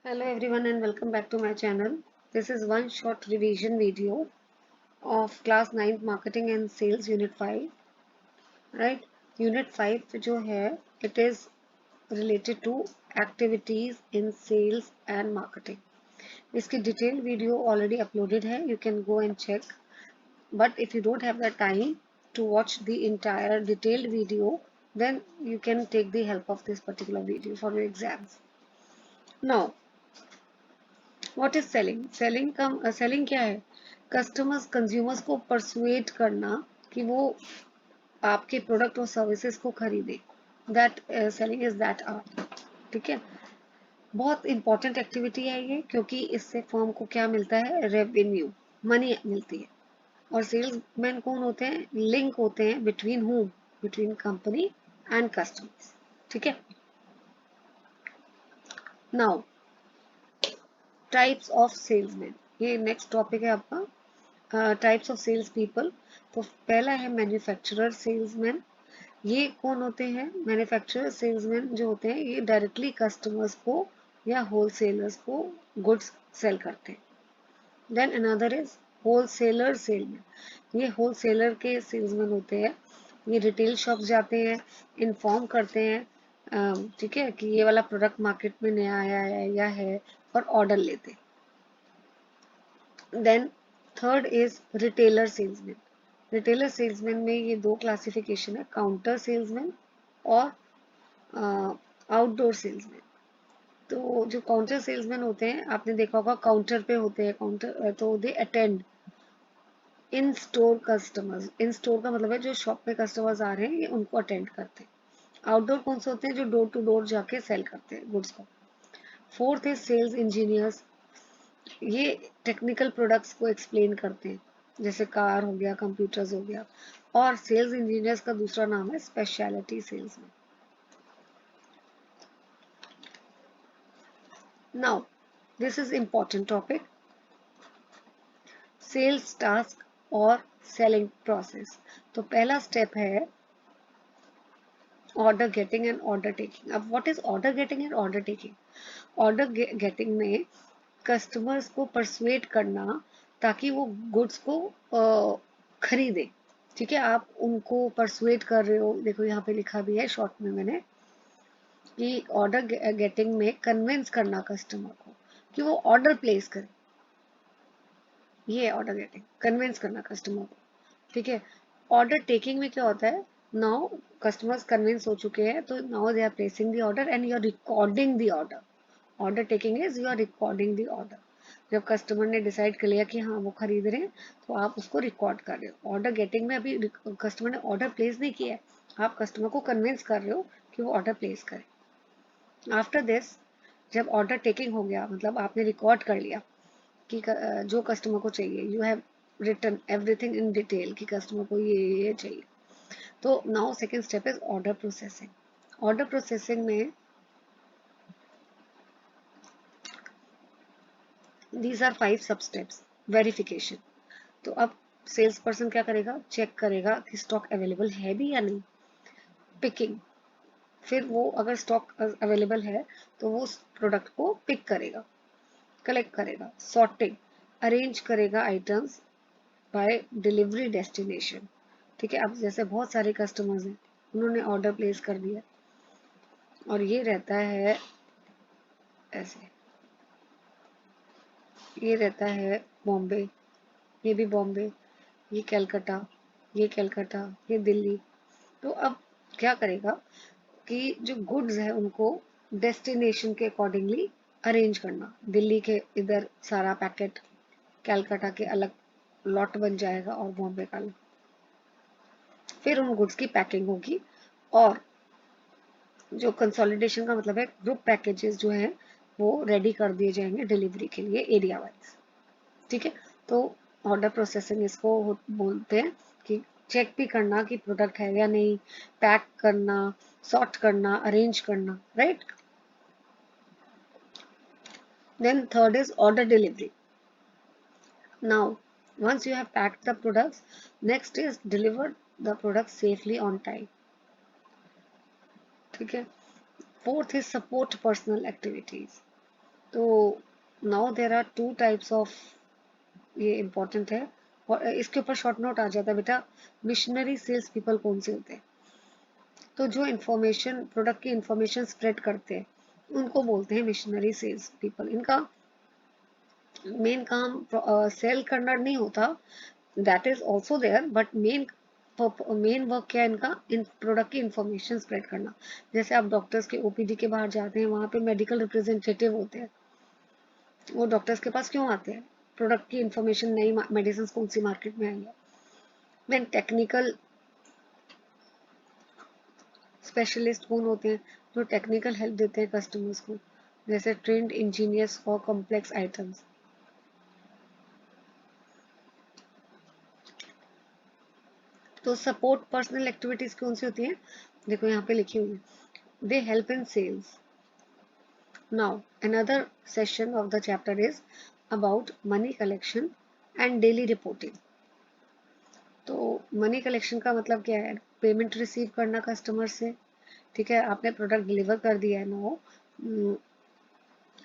Hello everyone and welcome back to my channel. This is one short revision video of class 9th marketing and sales unit 5, right? Unit 5 जो है it is related to activities in sales and marketing. इसकी detailed video already uploaded है, you can go and check. But if you don't have the time to watch the entire detailed video, then you can take the help of this particular video for your exams. Now, what is selling selling का selling क्या है? Customers consumers को persuade करना कि वो आपके product और services को खरीदे. That selling is that art. ठीक है, बहुत इंपॉर्टेंट एक्टिविटी है ये, क्योंकि इससे फर्म को क्या मिलता है? रेवेन्यू, मनी मिलती है. और सेल्समैन कौन होते हैं? लिंक होते हैं between whom, between company and customers. ठीक है. नाउ, टाइप्स ऑफ सेल्समैन, ये नेक्स्ट टॉपिक है आपका. Types of sales people. तो पहला है मैन्युफैक्चरर सेल्समैन. ये कौन होते हैं? मैन्युफैक्चरर सेल्समैन जो होते हैं ये डायरेक्टली कस्टमर्स को या होलसेलर्स को गुड्स सेल करते हैं. Then another is wholesaler salesman. ये होलसेलर के सेल्समैन होते हैं. ये रिटेल शॉप जाते हैं, इन्फॉर्म करते हैं, ठीक है, कि ये वाला प्रोडक्ट मार्केट में नया आया है या है, और ऑर्डर लेते. Then third is retailer salesman. Retailer salesman में ये दो क्लासिफिकेशन है, काउंटर सेल्समैन और आउटडोर सेल्समैन. तो जो काउंटर सेल्समैन होते हैं, आपने देखा होगा काउंटर पे होते हैं, काउंटर तो they attend in store customers. In store का मतलब है जो शॉप पे कस्टमर्स आ रहे हैं ये उनको अटेंड करते हैं. आउटडोर कौन से होते हैं? जो डोर टू डोर जाके सेल करते हैं गुड्स को. Fourth is sales engineers. ये टेक्निकल प्रोडक्ट्स को एक्सप्लेन करते हैं, जैसे कार हो गया, कंप्यूटर्स हो गया. और सेल्स इंजीनियर्स का दूसरा नाम है speciality salesman. Now this is important topic, sales task और सेलिंग प्रोसेस. तो पहला स्टेप है order getting and order taking. अब what is order getting and order taking? Order getting में कस्टमर्स को परसुएट करना ताकि वो गुड्स को खरीदे. ठीक है, आप उनको परसुएट कर रहे हो. देखो यहाँ पे लिखा भी है शॉर्ट में मैंने, कि ऑर्डर गेटिंग में कन्विंस करना कस्टमर को कि वो ऑर्डर प्लेस करे. ये ऑर्डर गेटिंग, कन्विंस करना कस्टमर को. ठीक है. ऑर्डर टेकिंग में क्या होता है? नाउ कस्टमर्स कन्विंस हो चुके हैं, तो now they are placing the order and you are recording the order. Order taking is you are recording the order. जब कस्टमर ने डिसाइड कर लिया कि हाँ वो खरीद रहे हैं, तो आप उसको रिकॉर्ड कर रहे हो. ऑर्डर गेटिंग में अभी कस्टमर ने ऑर्डर प्लेस नहीं किया है, आप कस्टमर को कन्विंस कर रहे हो कि वो ऑर्डर प्लेस करे. आफ्टर दिस, जब ऑर्डर टेकिंग हो गया, मतलब आपने रिकॉर्ड कर लिया कि जो कस्टमर को चाहिए, you have written everything in detail कि कस्टमर को ये चाहिए. तो now second step is order processing. Order processing में these are 5 सब स्टेप्स. वेरिफिकेशन. तो अब सेल्स पर्सन क्या करेगा? चेक करेगा कि स्टॉक अवेलेबल है भी या नहीं. पिकिंग, फिर वो अगर स्टॉक अवेलेबल है तो वो उस प्रोडक्ट को पिक करेगा, कलेक्ट करेगा. सॉर्टिंग, अरेंज करेगा आइटम्स बाय डिलीवरी डेस्टिनेशन. ठीक है, अब जैसे बहुत सारे कस्टमर्स हैं, उन्होंने ऑर्डर प्लेस कर दिया और ये रहता है ऐसे, ये रहता है बॉम्बे, ये भी बॉम्बे, ये कलकत्ता, ये कलकत्ता, ये दिल्ली. तो अब क्या करेगा कि जो गुड्स है उनको डेस्टिनेशन के अकॉर्डिंगली अरेंज करना. दिल्ली के इधर सारा पैकेट, कलकत्ता के अलग लॉट बन जाएगा और बॉम्बे का अलग. फिर उन गुड्स की पैकिंग होगी और जो कंसोलिडेशन का मतलब है ग्रुप पैकेजेस जो है वो रेडी कर दिए जाएंगे डिलीवरी के लिए एरिया वाइज. ठीक है. तो ऑर्डर प्रोसेसिंग इसको बोलते हैं, कि चेक भी करना कि प्रोडक्ट है या नहीं, पैक करना, सॉर्ट करना, अरेंज करना, right. Then third is order delivery. Now once you have packed the products, next is deliver the product safely on time. ठीक है. Fourth is support personal activities. तो now there are two types of, ये important है और इसके ऊपर short note आ जाता है बेटा। मिशनरी सेल्स पीपल कौन से होते हैं? तो जो इन्फॉर्मेशन, प्रोडक्ट की इन्फॉर्मेशन स्प्रेड करते हैं उनको बोलते हैं मिशनरी सेल्स पीपल। इनका मेन काम सेल करना नहीं होता, that is also there, but main work क्या है इनका? इन प्रोडक्ट की इंफॉर्मेशन स्प्रेड करना। जैसे आप डॉक्टर्स के ओपीडी के बाहर जाते हैं, वहां पे मेडिकल रिप्रेजेंटेटिव होते हैं, वो डॉक्टर्स के पास क्यों आते हैं? प्रोडक्ट की इंफॉर्मेशन, नई मेडिसिन कौन सी मार्केट में आई है। देन टेक्निकल स्पेशलिस्ट कौन होते हैं? जो टेक्निकल हेल्प देते हैं कस्टमर्स को, जैसे trend engineers for complex items. तो सपोर्ट पर्सनल एक्टिविटीज कौन सी होती है? देखो यहाँ पे लिखी हुई है, they help in sales. Now another session of the chapter is about money collection and daily reporting. तो मनी कलेक्शन का मतलब क्या है? पेमेंट रिसीव करना कस्टमर से, ठीक है, आपने प्रोडक्ट डिलीवर कर दिया है। नो,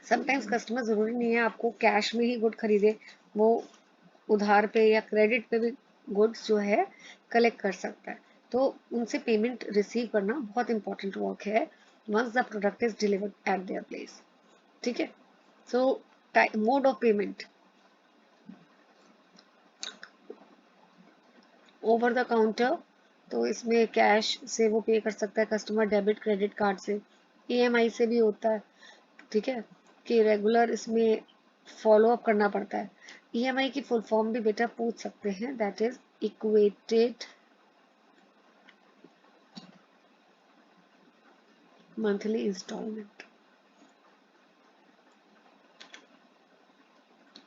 समटाइम्स कस्टमर जरूरी नहीं है आपको कैश में ही गुड खरीदे, वो उधार पे या क्रेडिट पे भी गुड्स जो है कलेक्ट कर सकता है। तो उनसे पेमेंट रिसीव करना बहुत इंपॉर्टेंट वर्क है once the product is delivered at their place, ठीक है। So mode of payment, over the counter, तो इसमें कैश से वो पे कर सकता है कस्टमर, डेबिट क्रेडिट कार्ड से, ईएमआई से भी होता है, ठीक है, कि रेगुलर इसमें फॉलो अप करना पड़ता है। ईएमआई की फुल फॉर्म भी बेटा पूछ सकते हैं, that is equated monthly instalment.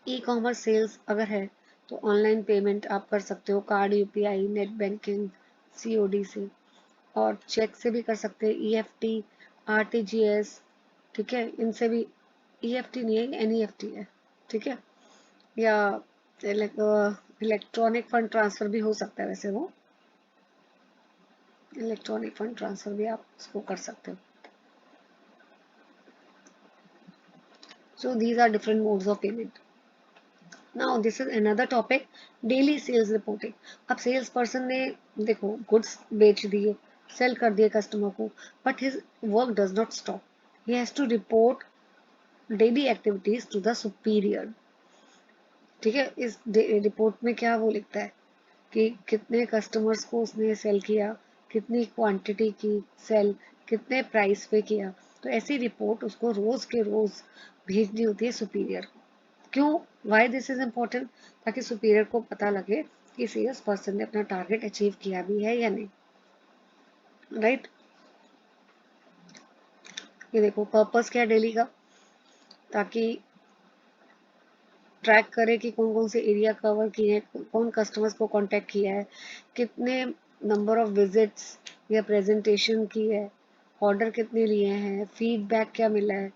E commerce sales अगर है तो ऑनलाइन पेमेंट आप कर सकते हो, card, UPI, net banking, COD से, और चेक से भी कर सकते हैं, ईएफटी, आरटीजीएस, ठीक है, इनसे भी। ईएफटी नहीं है, एनईएफटी है, ठीक है, या इलेक्ट्रॉनिक फंड ट्रांसफर भी हो सकता है, वैसे वो इलेक्ट्रॉनिक फंड ट्रांसफर भी आप उसको कर सकते हो। So these are different modes of payment. Now this is another topic, daily sales reporting. अब सेल्स पर्सन ने देखो गुड्स बेच दिए, सेल कर दिए कस्टमर को, but his work does not stop, he has to report daily activities to the superior, ठीक है। इस रिपोर्ट में क्या वो लिखता है कि कितने कस्टमर्स को उसने सेल किया, कितनी क्वांटिटी की सेल, कितने प्राइस पे किया। तो ऐसी रिपोर्ट उसको रोज के रोज भेजनी होती है सुपीरियर को। क्यों? Why this is important? ताकि सुपीरियर को पता लगे कि सेल्स पर्सन ने अपना टारगेट अचीव किया भी है या नहीं, राइट। ये देखो पर्पस क्या है डेली का, ताकि ट्रैक करे कि कौन कौन से एरिया कवर किए हैं, कौन कस्टमर्स को कांटेक्ट किया है, कितने नंबर ऑफ विजिट्स या प्रेजेंटेशन की है, ऑर्डर कितने लिए हैं, फीडबैक क्या मिला है,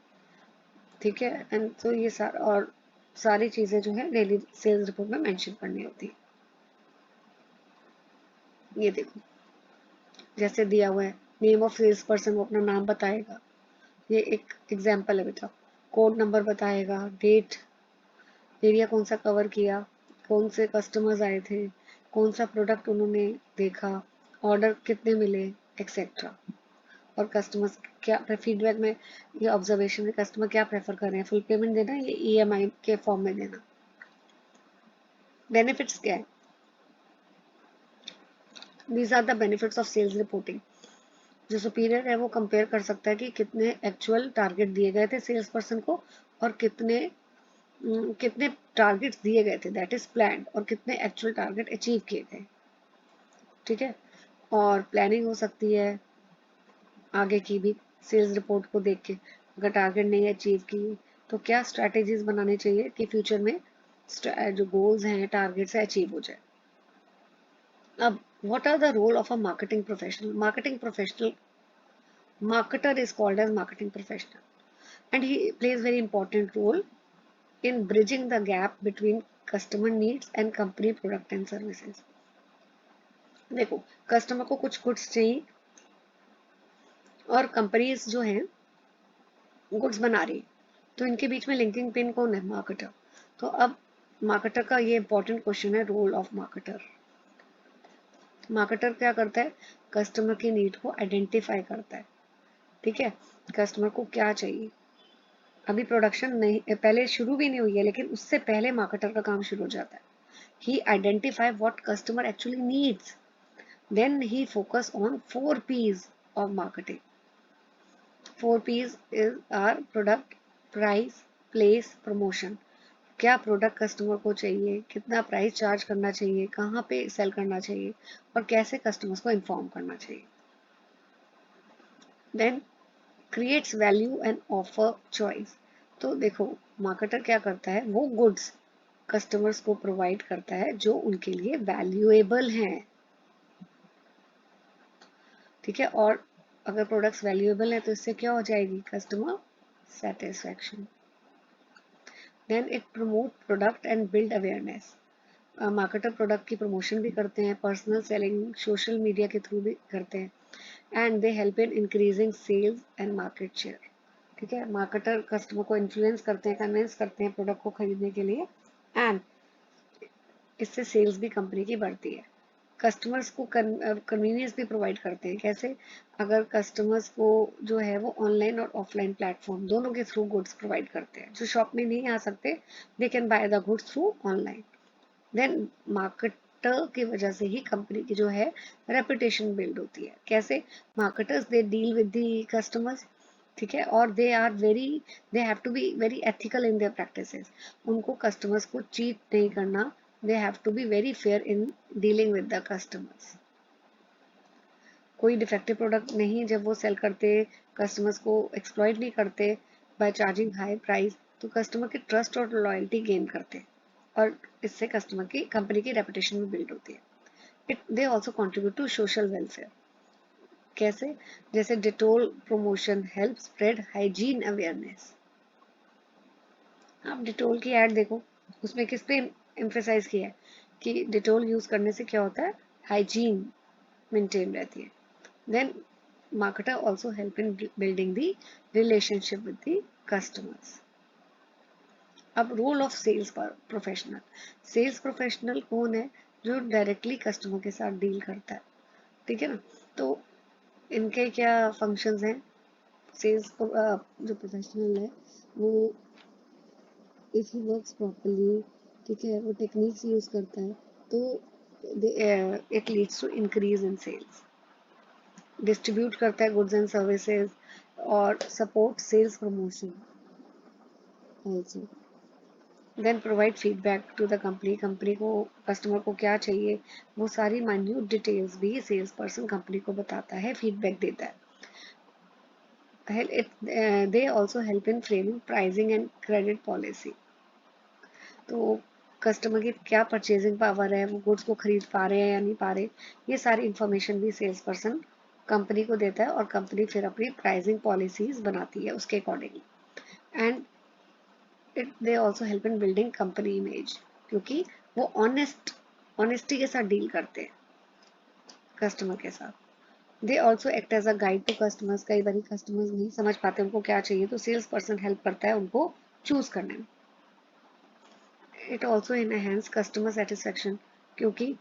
ठीक है। एंड तो ये और सारी चीजें जो है डेली सेल्स रिपोर्ट में मेंशन करनी होती है। ये देखो जैसे दिया हुआ है, नेम ऑफ सेल्स पर्सन, वो अपना नाम बताएगा, ये एक एग्जाम्पल है बेटा। कोड नंबर बताएगा, डेट, एरिया कौन सा कवर किया, कौन से कस्टमर्स आए थे, कौन सा प्रोडक्ट उन्होंने देखा, ऑर्डर कितने मिले, एक्सेट्रा। और कस्टमर्स क्या फीडबैक में, ये ऑब्जर्वेशन में कस्टमर क्या प्रेफर कर रहे हैं, फुल पेमेंट देना या ईएमआई के फॉर्म में देना। बेनिफिट्स क्या है? These are the benefits of sales reporting. जो सुपीरियर है वो कंपेयर कर सकता है कि कितने एक्चुअल टारगेट दिए गए थे सेल्स पर्सन को, और कितने टारगेट्स दिए गए थे दैट इज प्लान्ड, और कितने एक्चुअल टारगेट अचीव किए गए, ठीक है। और प्लानिंग हो सकती है आगे की भी, सेल्स रिपोर्ट को देख के, अगर टारगेट नहीं अचीव किए तो क्या स्ट्रैटेजीज बनानी चाहिए कि फ्यूचर में जो गोल्स हैं, टारगेट्स है, अचीव हो जाए। अब what are the role of a marketing professional? Marketer is called as marketing professional, and he plays very important role in bridging the gap between customer needs and company product and services. देखो customer को कुछ goods चाहिए और companies जो है goods बना रही है, तो इनके बीच में लिंकिंग पिन कौन है? मार्केटर। तो अब मार्केटर का ये इंपॉर्टेंट क्वेश्चन है, रोल ऑफ मार्केटर। मार्केटर क्या करता है? कस्टमर की नीड को आइडेंटिफाई करता है, ठीक है, कस्टमर को क्या चाहिए। अभी प्रोडक्शन नहीं, पहले शुरू भी नहीं हुई है, लेकिन उससे पहले मार्केटर का काम शुरू हो जाता है। He identify what customer actually needs, then he focus on 4 P's of marketing. 4 P's is are product, price, place, promotion. क्या प्रोडक्ट कस्टमर को चाहिए, कितना प्राइस चार्ज करना चाहिए, कहाँ पे सेल करना चाहिए, और कैसे कस्टमर्स को इन्फॉर्म करना चाहिए। Then creates value and offer choice. तो देखो मार्केटर क्या करता है, वो गुड्स कस्टमर्स को प्रोवाइड करता है जो उनके लिए वैल्यूएबल हैं, ठीक है। और अगर प्रोडक्ट्स वैल्यूएबल है तो इससे क्या हो जाएगी? Customer satisfaction. Then it promote product and build awareness. Marketer product की प्रमोशन भी करते हैं, पर्सनल सेलिंग सोशल मीडिया के थ्रू भी करते हैं, and they help in increasing sales and market share, ठीक है। मार्केटर कस्टमर को इन्फ्लुएंस करते हैं, कन्विंस करते हैं प्रोडक्ट को खरीदने के लिए, एंड इससे सेल्स भी कंपनी की बढ़ती है। कस्टमर्स को कन्वीनियंस भी प्रोवाइड करते हैं। कैसे? अगर कस्टमर्स को जो है वो ऑनलाइन और ऑफलाइन प्लेटफॉर्म दोनों के थ्रू गुड्स प्रोवाइड करते हैं, जो शॉप में नहीं आ सकते, they can buy the goods through online. Then marketer की वजह से ही कंपनी की जो है रेपुटेशन बिल्ड होती है। कैसे? Marketers they deal with the customers, ठीक है, और they have to be very ethical in their practices. उनको कस्टमर्स को चीट नहीं करना, they have to be very fair in dealing with the customers. कोई डिफेक्टिव प्रोडक्ट नहीं जब वो सेल करते, कस्टमर्स को एक्सप्लॉइट नहीं करते बाय चार्जिंग हाई प्राइस, तो कस्टमर की ट्रस्ट और लॉयल्टी गेन करते, और इससे कस्टमर की कंपनी की रेपुटेशन भी बिल्ड होती है। It they also contribute to social welfare. कैसे? जैसे Dettol promotion help spread hygiene awareness. आप डिटोल की एड देखो, उसमें किस पे एम्फेसाइज किया है कि डिटोल यूज करने से क्या होता है? हाइजीन मेंटेन रहती है। Then marketer also help in building the relationship with the customers. अब role of sales professional. Sales professional कौन है? जो डायरेक्टली कस्टमर के साथ डील करता है, ठीक है ना। तो इनके क्या फंक्शंस हैं? सेल्स जो प्रोफेशनल है वो, इफ ही वर्क्स प्रॉपरली, ठीक है, वो टेक्निक्स यूज करता है, तो it leads to increase in sales. Distribute करता है गुड्स एंड सर्विसेज, और support sales promotion also. Then provide feedback to the company. Company को कस्टमर को क्या चाहिए वो सारी माइन्यूट डिटेल्स भी सेल्स पर्सन कंपनी को बताता है, फीडबैक देता है। They also help in framing pricing and credit policy. तो कस्टमर की क्या परचेजिंग पावर है, वो गुड्स को खरीद पा रहे हैं या नहीं पा रहे, ये सारी इंफॉर्मेशन भी सेल्स पर्सन कंपनी को देता है, और कंपनी फिर अपनी प्राइसिंग पॉलिसीज बनाती है उसके accordingly. And they also help in building company image, क्योंकि वो ऑनेस्टी के साथ डील करते हैं कस्टमर के साथ। They also act as a guide to customers. कई बार कस्टमर्स नहीं समझ पाते उनको क्या चाहिए, तो सेल्स पर्सन हेल्प करता है उनको चूज करने में। It also enhance customer satisfaction, क्योंकि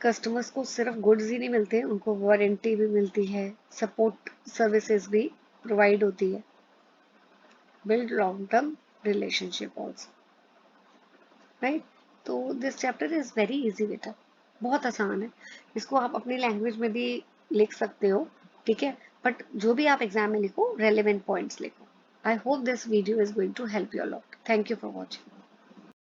कस्टमर्स को सिर्फ गुड्स ही नहीं मिलते, उनको वारंटी भी मिलती है, सपोर्ट सर्विसेज भी प्रोवाइड होती है। Build long term relationship also, right. तो this chapter is very easy बेटा, बहुत आसान है, इसको आप अपनी लैंग्वेज में भी लिख सकते हो, ठीक है, बट जो भी आप एग्जाम में लिखो रेलेवेंट पॉइंट्स लिखो। I hope this video is going to help you a lot. Thank you for watching.